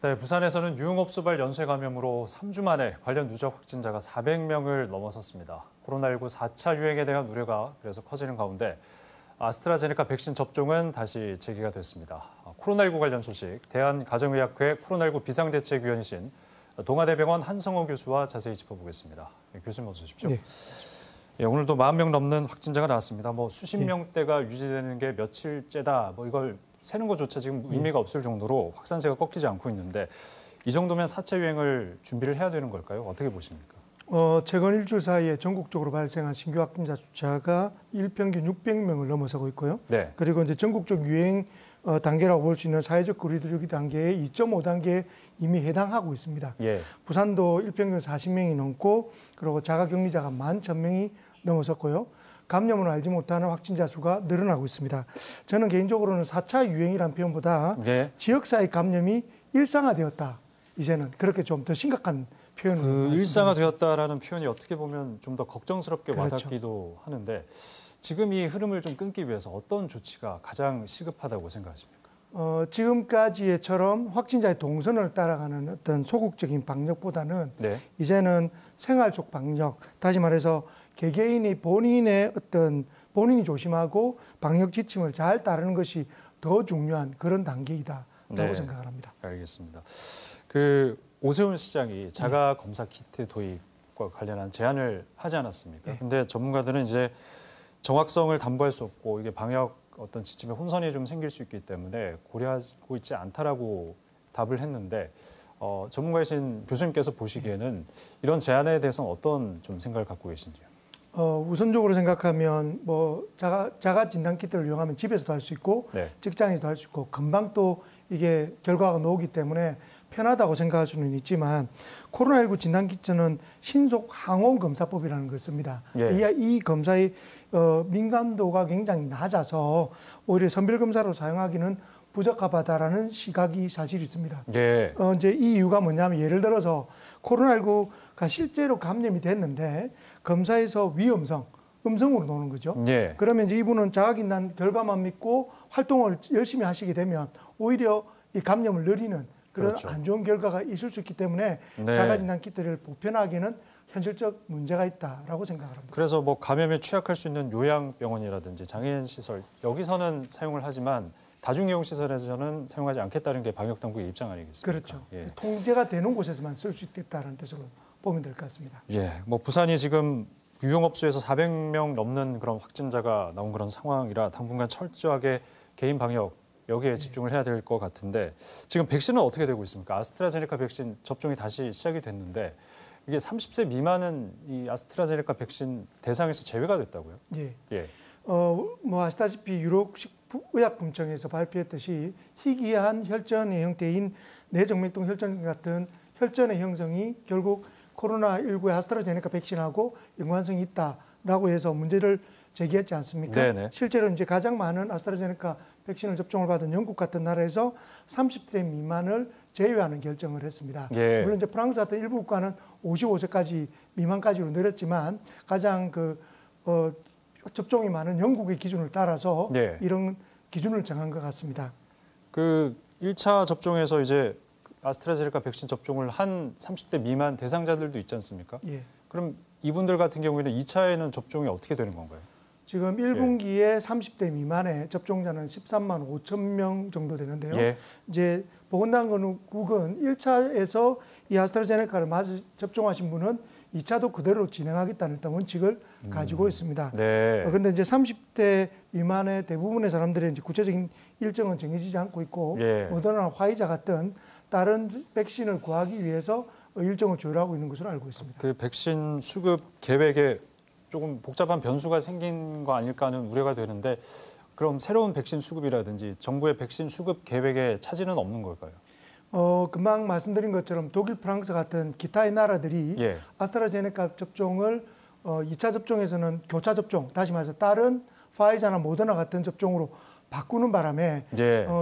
네, 부산에서는 유흥업소발 연쇄 감염으로 3주 만에 관련 누적 확진자가 400명을 넘어섰습니다. 코로나19 4차 유행에 대한 우려가 그래서 커지는 가운데 아스트라제네카 백신 접종은 다시 재개가 됐습니다. 코로나19 관련 소식, 대한가정의학회 코로나19 비상대책위원이신 동아대병원 한성호 교수와 자세히 짚어보겠습니다. 교수님 어서 오십시오. 네. 예, 오늘도 40명 넘는 확진자가 나왔습니다. 수십 명대가 유지되는 게 며칠째다. 이걸 세는 것조차 지금 의미가 없을 정도로 확산세가 꺾이지 않고 있는데 이 정도면 4차 유행을 준비를 해야 되는 걸까요? 어떻게 보십니까? 최근 일주일 사이에 전국적으로 발생한 신규 확진자 숫자가 일평균 600명을 넘어서고 있고요. 네. 그리고 이제 전국적 유행 단계라고 볼 수 있는 사회적 거리두기 단계의 2.5단계에 이미 해당하고 있습니다. 예. 부산도 일평균 40명이 넘고 그리고 자가격리자가 11,000명이 넘어섰고요. 감염을 알지 못하는 확진자 수가 늘어나고 있습니다. 저는 개인적으로는 4차 유행이라는 표현보다 지역사회 감염이 일상화되었다. 이제는 그렇게 좀 더 심각한 표현을 일상화되었다라는 표현이 어떻게 보면 좀 더 걱정스럽게 그렇죠. 와닿기도 하는데 지금 이 흐름을 좀 끊기 위해서 어떤 조치가 가장 시급하다고 생각하십니까? 지금까지처럼 확진자의 동선을 따라가는 어떤 소극적인 방역보다는 이제는 생활 속 방역, 다시 말해서 개개인이 본인이 조심하고 방역 지침을 잘 따르는 것이 더 중요한 그런 단계이다라고 생각을 합니다. 알겠습니다. 오세훈 시장이 자가 검사 키트 도입과 관련한 제안을 하지 않았습니까? 근데 전문가들은 이제 정확성을 담보할 수 없고 이게 방역 어떤 지침에 혼선이 좀 생길 수 있기 때문에 고려하고 있지 않다라고 답을 했는데 전문가이신 교수님께서 보시기에는 이런 제안에 대해서는 어떤 좀 생각을 갖고 계신지요? 우선적으로 생각하면 자가 진단 키트를 이용하면 집에서도 할 수 있고 직장에서도 할 수 있고 금방 또 이게 결과가 나오기 때문에 편하다고 생각할 수는 있지만 코로나19 진단 키트는 신속 항원 검사법이라는 걸 씁니다. 이 검사의 민감도가 굉장히 낮아서 오히려 선별 검사로 사용하기는 부적합하다라는 시각이 사실 있습니다. 이제 이 이유가 뭐냐면 예를 들어서 코로나19가 실제로 감염이 됐는데 검사에서 음성으로 나오는 거죠. 그러면 이제 이분은 자가진단 결과만 믿고 활동을 열심히 하시게 되면 오히려 이 감염을 늘리는 그런 안 좋은 결과가 있을 수 있기 때문에 자가진단 키트를 보편하기는 현실적 문제가 있다라고 생각을 합니다. 그래서 감염에 취약할 수 있는 요양병원이라든지 장애인 시설 여기서는 사용을 하지만 다중이용 시설에서는 사용하지 않겠다는 게 방역당국의 입장 아니겠습니까? 그렇죠. 통제가 되는 곳에서만 쓸 수 있다는 뜻으로 보면 될 것 같습니다. 부산이 지금 유흥업소에서 400명 넘는 그런 확진자가 나온 그런 상황이라 당분간 철저하게 개인 방역 여기에 집중을 해야 될 것 같은데 지금 백신은 어떻게 되고 있습니까? 아스트라제네카 백신 접종이 다시 시작이 됐는데 이게 30세 미만은 이 아스트라제네카 백신 대상에서 제외가 됐다고요? 아시다시피 유럽 의약품청에서 발표했듯이 희귀한 혈전의 형태인 뇌정맥동 혈전 같은 혈전의 형성이 결국 코로나19의 아스트라제네카 백신하고 연관성이 있다라고 해서 문제를 제기했지 않습니까? 실제로 이제 가장 많은 아스트라제네카 백신을 접종을 받은 영국 같은 나라에서 30대 미만을 제외하는 결정을 했습니다. 물론 이제 프랑스 같은 일부 국가는 55세까지 미만까지로 늘었지만 가장 접종이 많은 영국의 기준을 따라서 이런 기준을 정한 것 같습니다. 1차 접종에서 이제 아스트라제네카 백신 접종을 한 30대 미만 대상자들도 있지 않습니까? 그럼 이분들 같은 경우에는 2차에는 접종이 어떻게 되는 건가요? 지금 1분기에 30대 미만의 접종자는 13만 5천 명 정도 되는데요. 이제 보건당국은 1차에서 이 아스트라제네카를 접종하신 분은 2차도 그대로 진행하겠다는 원칙을 가지고 있습니다. 그런데 이제 30대 미만의 대부분의 사람들의 이제 구체적인 일정은 정해지지 않고 있고 모더나나 화이자 같은 다른 백신을 구하기 위해서 일정을 조율하고 있는 것으로 알고 있습니다. 백신 수급 계획에 조금 복잡한 변수가 생긴 거 아닐까 하는 우려가 되는데 그럼 새로운 백신 수급이라든지 정부의 백신 수급 계획에 차질은 없는 걸까요? 금방 말씀드린 것처럼 독일, 프랑스 같은 기타의 나라들이 아스트라제네카 접종을 2차 접종에서는 교차 접종, 다시 말해서 다른 파이자나 모더나 같은 접종으로 바꾸는 바람에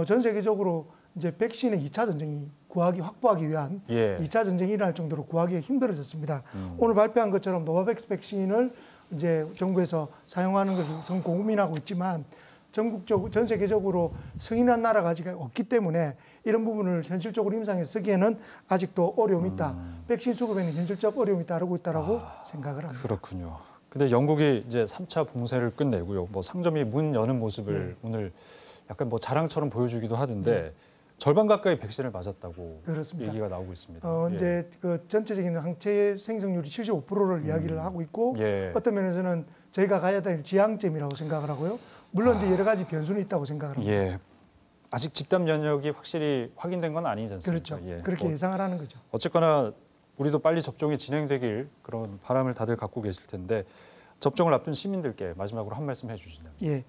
전 세계적으로 이제 백신의 2차 전쟁이 확보하기 위한 2차 전쟁이 일어날 정도로 구하기가 힘들어졌습니다. 오늘 발표한 것처럼 노바백스 백신을 이제 정부에서 사용하는 것을 우선 고민하고 있지만 전 세계적으로 승인한 나라가 아직 없기 때문에 이런 부분을 현실적으로 임상에 쓰기에는 아직도 어려움이 있다. 백신 수급에는 현실적 어려움이 따르고 있다라고 생각을 합니다. 그렇군요. 근데 영국이 이제 3차 봉쇄를 끝내고요. 뭐 상점이 문 여는 모습을 오늘 약간 뭐 자랑처럼 보여주기도 하던데 절반 가까이 백신을 맞았다고 그렇습니다. 얘기가 나오고 있습니다. 이제 그 전체적인 항체 생성률이 75%를 이야기를 하고 있고 어떤 면에서는 저희가 가야 될 지향점이라고 생각을 하고요. 물론 이제 여러 가지 변수는 있다고 생각을 합니다. 아직 집단 면역이 확실히 확인된 건 아니지 않습니까? 그렇죠. 그렇게 예상을 하는 거죠. 어쨌거나 우리도 빨리 접종이 진행되길 그런 바람을 다들 갖고 계실 텐데 접종을 앞둔 시민들께 마지막으로 한 말씀 해주신다면.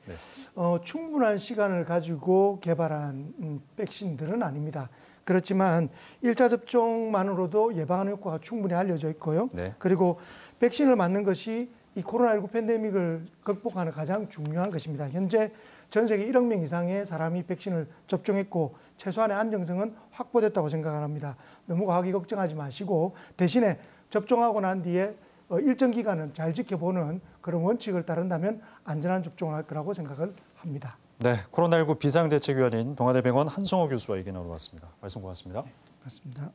충분한 시간을 가지고 개발한 백신들은 아닙니다. 그렇지만 1차 접종만으로도 예방하는 효과가 충분히 알려져 있고요. 그리고 백신을 맞는 것이 이 코로나19 팬데믹을 극복하는 가장 중요한 것입니다. 현재 전 세계 1억 명 이상의 사람이 백신을 접종했고 최소한의 안정성은 확보됐다고 생각을 합니다. 너무 과하게 걱정하지 마시고 대신에 접종하고 난 뒤에 일정 기간은 잘 지켜보는 그런 원칙을 따른다면 안전한 접종을 할 거라고 생각을 합니다. 네, 코로나19 비상대책위원인 동아대병원 한성호 교수와 얘기 나눠봤습니다. 말씀 고맙습니다. 맞습니다.